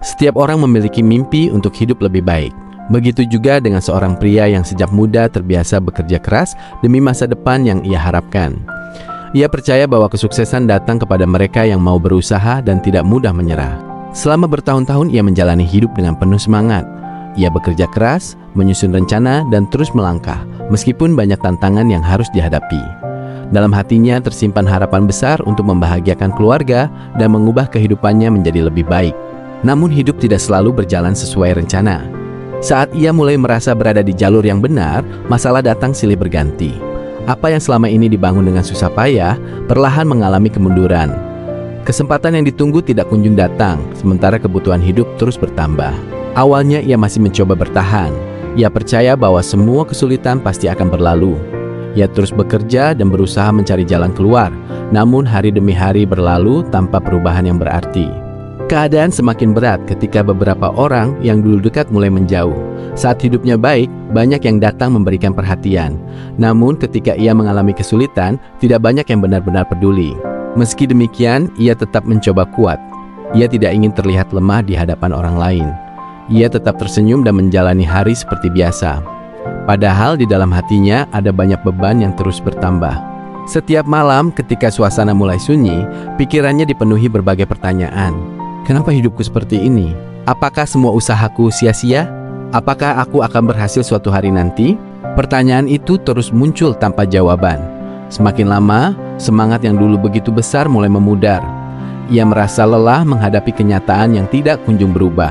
Setiap orang memiliki mimpi untuk hidup lebih baik. Begitu juga dengan seorang pria yang sejak muda terbiasa bekerja keras demi masa depan yang ia harapkan. Ia percaya bahwa kesuksesan datang kepada mereka yang mau berusaha dan tidak mudah menyerah. Selama bertahun-tahun ia menjalani hidup dengan penuh semangat. Ia bekerja keras, menyusun rencana, dan terus melangkah, meskipun banyak tantangan yang harus dihadapi. Dalam hatinya tersimpan harapan besar untuk membahagiakan keluarga dan mengubah kehidupannya menjadi lebih baik. Namun hidup tidak selalu berjalan sesuai rencana. Saat ia mulai merasa berada di jalur yang benar, masalah datang silih berganti. Apa yang selama ini dibangun dengan susah payah, perlahan mengalami kemunduran. Kesempatan yang ditunggu tidak kunjung datang, sementara kebutuhan hidup terus bertambah. Awalnya ia masih mencoba bertahan. Ia percaya bahwa semua kesulitan pasti akan berlalu. Ia terus bekerja dan berusaha mencari jalan keluar, namun hari demi hari berlalu tanpa perubahan yang berarti. Keadaan semakin berat ketika beberapa orang yang dulu dekat mulai menjauh. Saat hidupnya baik, banyak yang datang memberikan perhatian. Namun ketika ia mengalami kesulitan, tidak banyak yang benar-benar peduli. Meski demikian, ia tetap mencoba kuat. Ia tidak ingin terlihat lemah di hadapan orang lain. Ia tetap tersenyum dan menjalani hari seperti biasa. Padahal di dalam hatinya ada banyak beban yang terus bertambah. Setiap malam ketika suasana mulai sunyi, pikirannya dipenuhi berbagai pertanyaan. Kenapa hidupku seperti ini? Apakah semua usahaku sia-sia? Apakah aku akan berhasil suatu hari nanti? Pertanyaan itu terus muncul tanpa jawaban. Semakin lama, semangat yang dulu begitu besar mulai memudar. Ia merasa lelah menghadapi kenyataan yang tidak kunjung berubah.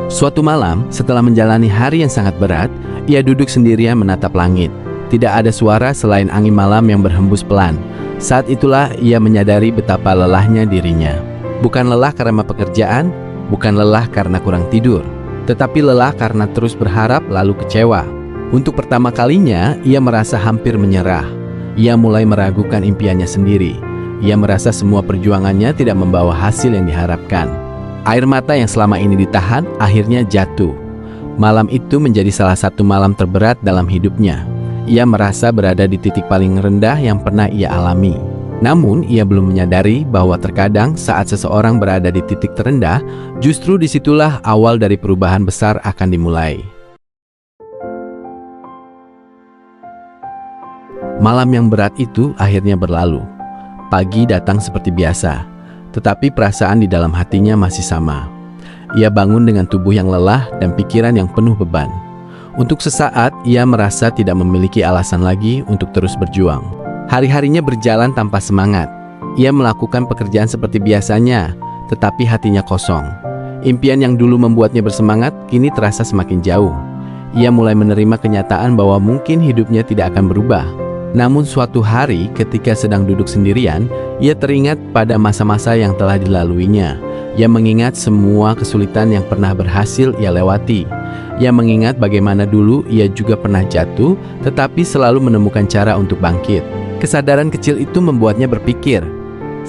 Suatu malam, setelah menjalani hari yang sangat berat, ia duduk sendirian menatap langit. Tidak ada suara selain angin malam yang berhembus pelan. Saat itulah ia menyadari betapa lelahnya dirinya. Bukan lelah karena pekerjaan, bukan lelah karena kurang tidur, tetapi lelah karena terus berharap lalu kecewa. Untuk pertama kalinya, ia merasa hampir menyerah. Ia mulai meragukan impiannya sendiri. Ia merasa semua perjuangannya tidak membawa hasil yang diharapkan. Air mata yang selama ini ditahan akhirnya jatuh. Malam itu menjadi salah satu malam terberat dalam hidupnya. Ia merasa berada di titik paling rendah yang pernah ia alami. Namun, ia belum menyadari bahwa terkadang saat seseorang berada di titik terendah, justru disitulah awal dari perubahan besar akan dimulai. Malam yang berat itu akhirnya berlalu. Pagi datang seperti biasa, tetapi perasaan di dalam hatinya masih sama. Ia bangun dengan tubuh yang lelah dan pikiran yang penuh beban. Untuk sesaat, ia merasa tidak memiliki alasan lagi untuk terus berjuang. Hari-harinya berjalan tanpa semangat. Ia melakukan pekerjaan seperti biasanya, tetapi hatinya kosong. Impian yang dulu membuatnya bersemangat, kini terasa semakin jauh. Ia mulai menerima kenyataan bahwa mungkin hidupnya tidak akan berubah. Namun suatu hari ketika sedang duduk sendirian, ia teringat pada masa-masa yang telah dilaluinya. Ia mengingat semua kesulitan yang pernah berhasil ia lewati. Ia mengingat bagaimana dulu ia juga pernah jatuh, tetapi selalu menemukan cara untuk bangkit. Kesadaran kecil itu membuatnya berpikir,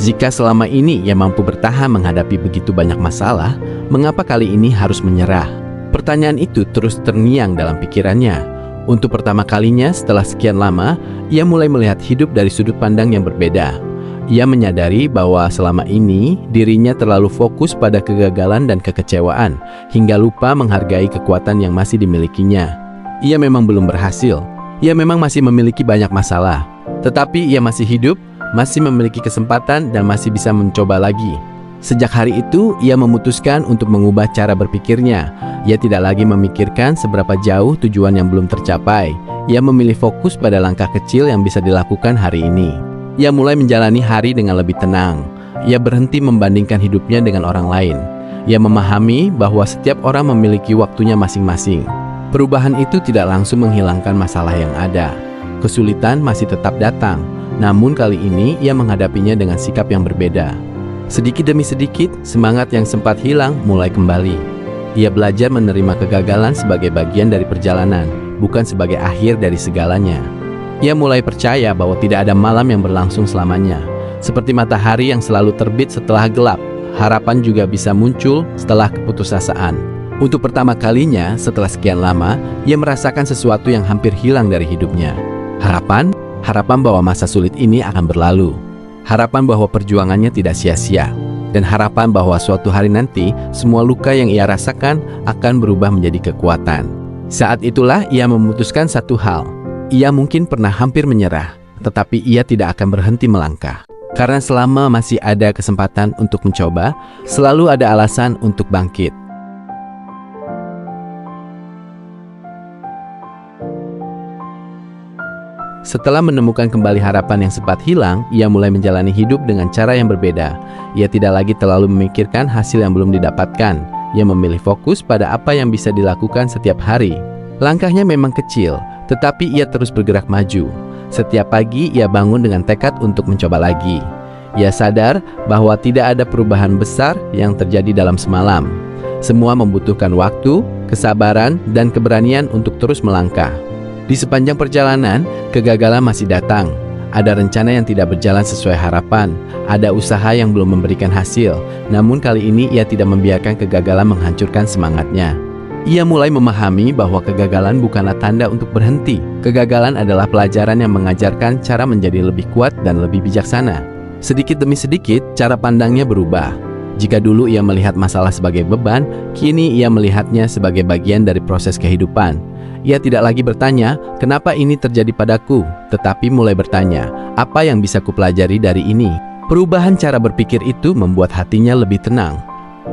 jika selama ini ia mampu bertahan menghadapi begitu banyak masalah, mengapa kali ini harus menyerah? Pertanyaan itu terus terngiang dalam pikirannya. Untuk pertama kalinya setelah sekian lama, ia mulai melihat hidup dari sudut pandang yang berbeda. Ia menyadari bahwa selama ini dirinya terlalu fokus pada kegagalan dan kekecewaan, hingga lupa menghargai kekuatan yang masih dimilikinya. Ia memang belum berhasil, ia memang masih memiliki banyak masalah, tetapi ia masih hidup, masih memiliki kesempatan dan masih bisa mencoba lagi. Sejak hari itu, ia memutuskan untuk mengubah cara berpikirnya. Ia tidak lagi memikirkan seberapa jauh tujuan yang belum tercapai. Ia memilih fokus pada langkah kecil yang bisa dilakukan hari ini. Ia mulai menjalani hari dengan lebih tenang. Ia berhenti membandingkan hidupnya dengan orang lain. Ia memahami bahwa setiap orang memiliki waktunya masing-masing. Perubahan itu tidak langsung menghilangkan masalah yang ada. Kesulitan masih tetap datang, namun kali ini ia menghadapinya dengan sikap yang berbeda. Sedikit demi sedikit, semangat yang sempat hilang mulai kembali. Ia belajar menerima kegagalan sebagai bagian dari perjalanan, bukan sebagai akhir dari segalanya. Ia mulai percaya bahwa tidak ada malam yang berlangsung selamanya. Seperti matahari yang selalu terbit setelah gelap, harapan juga bisa muncul setelah keputusasaan. Untuk pertama kalinya setelah sekian lama, ia merasakan sesuatu yang hampir hilang dari hidupnya. Harapan bahwa masa sulit ini akan berlalu. Harapan bahwa perjuangannya tidak sia-sia. dan harapan bahwa suatu hari nanti semua luka yang ia rasakan akan berubah menjadi kekuatan. Saat itulah ia memutuskan satu hal. Ia mungkin pernah hampir menyerah, tetapi ia tidak akan berhenti melangkah. Karena selama masih ada kesempatan untuk mencoba, selalu ada alasan untuk bangkit. Setelah menemukan kembali harapan yang sempat hilang, ia mulai menjalani hidup dengan cara yang berbeda. Ia tidak lagi terlalu memikirkan hasil yang belum didapatkan. Ia memilih fokus pada apa yang bisa dilakukan setiap hari. Langkahnya memang kecil, tetapi ia terus bergerak maju. Setiap pagi ia bangun dengan tekad untuk mencoba lagi. Ia sadar bahwa tidak ada perubahan besar yang terjadi dalam semalam. Semua membutuhkan waktu, kesabaran, dan keberanian untuk terus melangkah. Di sepanjang perjalanan, kegagalan masih datang. Ada rencana yang tidak berjalan sesuai harapan. Ada usaha yang belum memberikan hasil. Namun kali ini ia tidak membiarkan kegagalan menghancurkan semangatnya. Ia mulai memahami bahwa kegagalan bukanlah tanda untuk berhenti. Kegagalan adalah pelajaran yang mengajarkan cara menjadi lebih kuat dan lebih bijaksana. Sedikit demi sedikit, cara pandangnya berubah. Jika dulu ia melihat masalah sebagai beban, kini ia melihatnya sebagai bagian dari proses kehidupan. Ia tidak lagi bertanya, kenapa ini terjadi padaku? Tetapi mulai bertanya, apa yang bisa kupelajari dari ini? Perubahan cara berpikir itu membuat hatinya lebih tenang.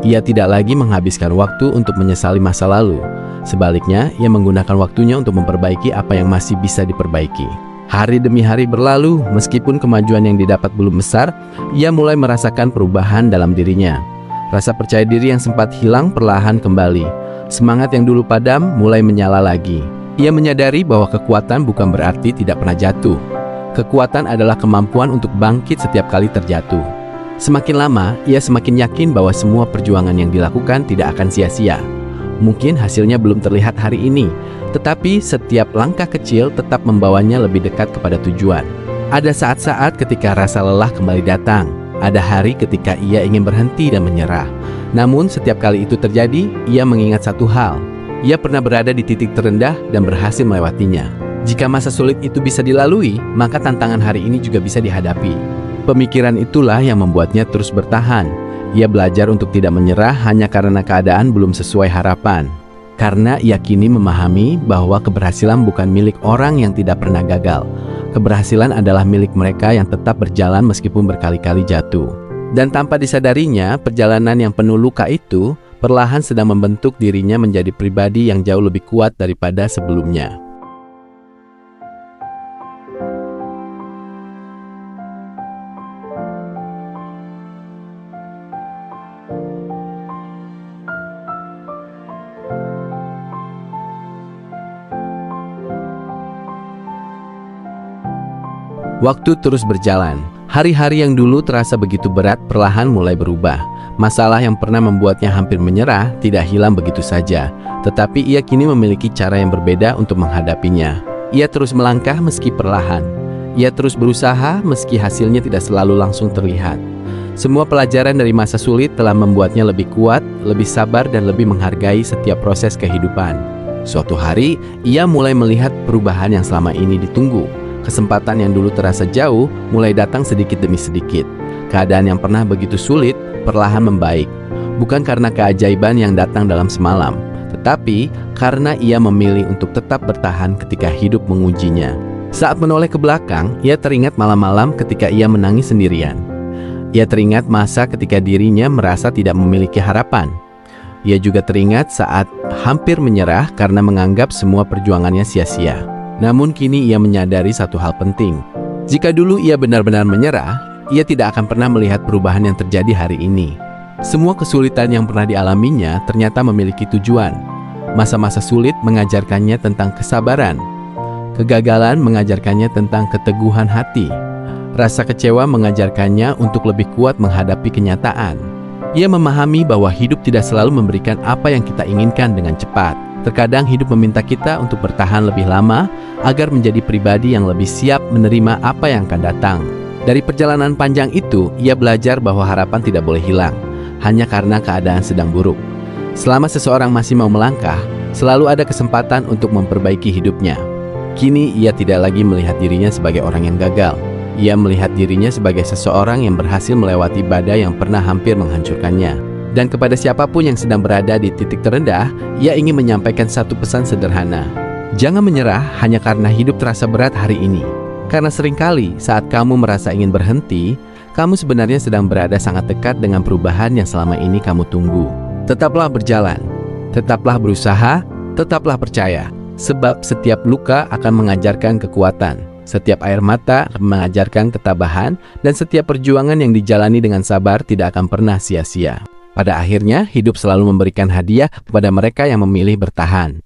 Ia tidak lagi menghabiskan waktu untuk menyesali masa lalu. Sebaliknya, ia menggunakan waktunya untuk memperbaiki apa yang masih bisa diperbaiki. Hari demi hari berlalu, meskipun kemajuan yang didapat belum besar, ia mulai merasakan perubahan dalam dirinya. Rasa percaya diri yang sempat hilang perlahan kembali. Semangat yang dulu padam mulai menyala lagi. Ia menyadari bahwa kekuatan bukan berarti tidak pernah jatuh. Kekuatan adalah kemampuan untuk bangkit setiap kali terjatuh. Semakin lama, ia semakin yakin bahwa semua perjuangan yang dilakukan tidak akan sia-sia. Mungkin hasilnya belum terlihat hari ini, tetapi setiap langkah kecil tetap membawanya lebih dekat kepada tujuan. Ada saat-saat ketika rasa lelah kembali datang. Ada hari ketika ia ingin berhenti dan menyerah. Namun setiap kali itu terjadi, ia mengingat satu hal. Ia pernah berada di titik terendah dan berhasil melewatinya. Jika masa sulit itu bisa dilalui, maka tantangan hari ini juga bisa dihadapi. Pemikiran itulah yang membuatnya terus bertahan. Ia belajar untuk tidak menyerah hanya karena keadaan belum sesuai harapan. Karena ia kini memahami bahwa keberhasilan bukan milik orang yang tidak pernah gagal. Keberhasilan adalah milik mereka yang tetap berjalan meskipun berkali-kali jatuh. Dan tanpa disadarinya, perjalanan yang penuh luka itu perlahan sedang membentuk dirinya menjadi pribadi yang jauh lebih kuat daripada sebelumnya. Waktu terus berjalan. Hari-hari yang dulu terasa begitu berat perlahan mulai berubah. Masalah yang pernah membuatnya hampir menyerah tidak hilang begitu saja. Tetapi ia kini memiliki cara yang berbeda untuk menghadapinya. Ia terus melangkah meski perlahan. Ia terus berusaha meski hasilnya tidak selalu langsung terlihat. Semua pelajaran dari masa sulit telah membuatnya lebih kuat, lebih sabar dan lebih menghargai setiap proses kehidupan. Suatu hari, ia mulai melihat perubahan yang selama ini ditunggu. Kesempatan yang dulu terasa jauh mulai datang sedikit demi sedikit. Keadaan yang pernah begitu sulit perlahan membaik. Bukan karena keajaiban yang datang dalam semalam, tetapi karena ia memilih untuk tetap bertahan ketika hidup mengujinya. Saat menoleh ke belakang, ia teringat malam-malam ketika ia menangis sendirian. Ia teringat masa ketika dirinya merasa tidak memiliki harapan. Ia juga teringat saat hampir menyerah karena menganggap semua perjuangannya sia-sia. Namun kini ia menyadari satu hal penting. Jika dulu ia benar-benar menyerah, ia tidak akan pernah melihat perubahan yang terjadi hari ini. Semua kesulitan yang pernah dialaminya ternyata memiliki tujuan. Masa-masa sulit mengajarkannya tentang kesabaran. Kegagalan mengajarkannya tentang keteguhan hati. Rasa kecewa mengajarkannya untuk lebih kuat menghadapi kenyataan. Ia memahami bahwa hidup tidak selalu memberikan apa yang kita inginkan dengan cepat. Terkadang hidup meminta kita untuk bertahan lebih lama agar menjadi pribadi yang lebih siap menerima apa yang akan datang. Dari perjalanan panjang itu, ia belajar bahwa harapan tidak boleh hilang, hanya karena keadaan sedang buruk. Selama seseorang masih mau melangkah, selalu ada kesempatan untuk memperbaiki hidupnya. Kini ia tidak lagi melihat dirinya sebagai orang yang gagal. Ia melihat dirinya sebagai seseorang yang berhasil melewati badai yang pernah hampir menghancurkannya. Dan kepada siapapun yang sedang berada di titik terendah, ia ingin menyampaikan satu pesan sederhana. Jangan menyerah hanya karena hidup terasa berat hari ini. Karena seringkali saat kamu merasa ingin berhenti, kamu sebenarnya sedang berada sangat dekat dengan perubahan yang selama ini kamu tunggu. Tetaplah berjalan, tetaplah berusaha, tetaplah percaya. Sebab setiap luka akan mengajarkan kekuatan, setiap air mata akan mengajarkan ketabahan, dan setiap perjuangan yang dijalani dengan sabar tidak akan pernah sia-sia. Pada akhirnya, hidup selalu memberikan hadiah kepada mereka yang memilih bertahan.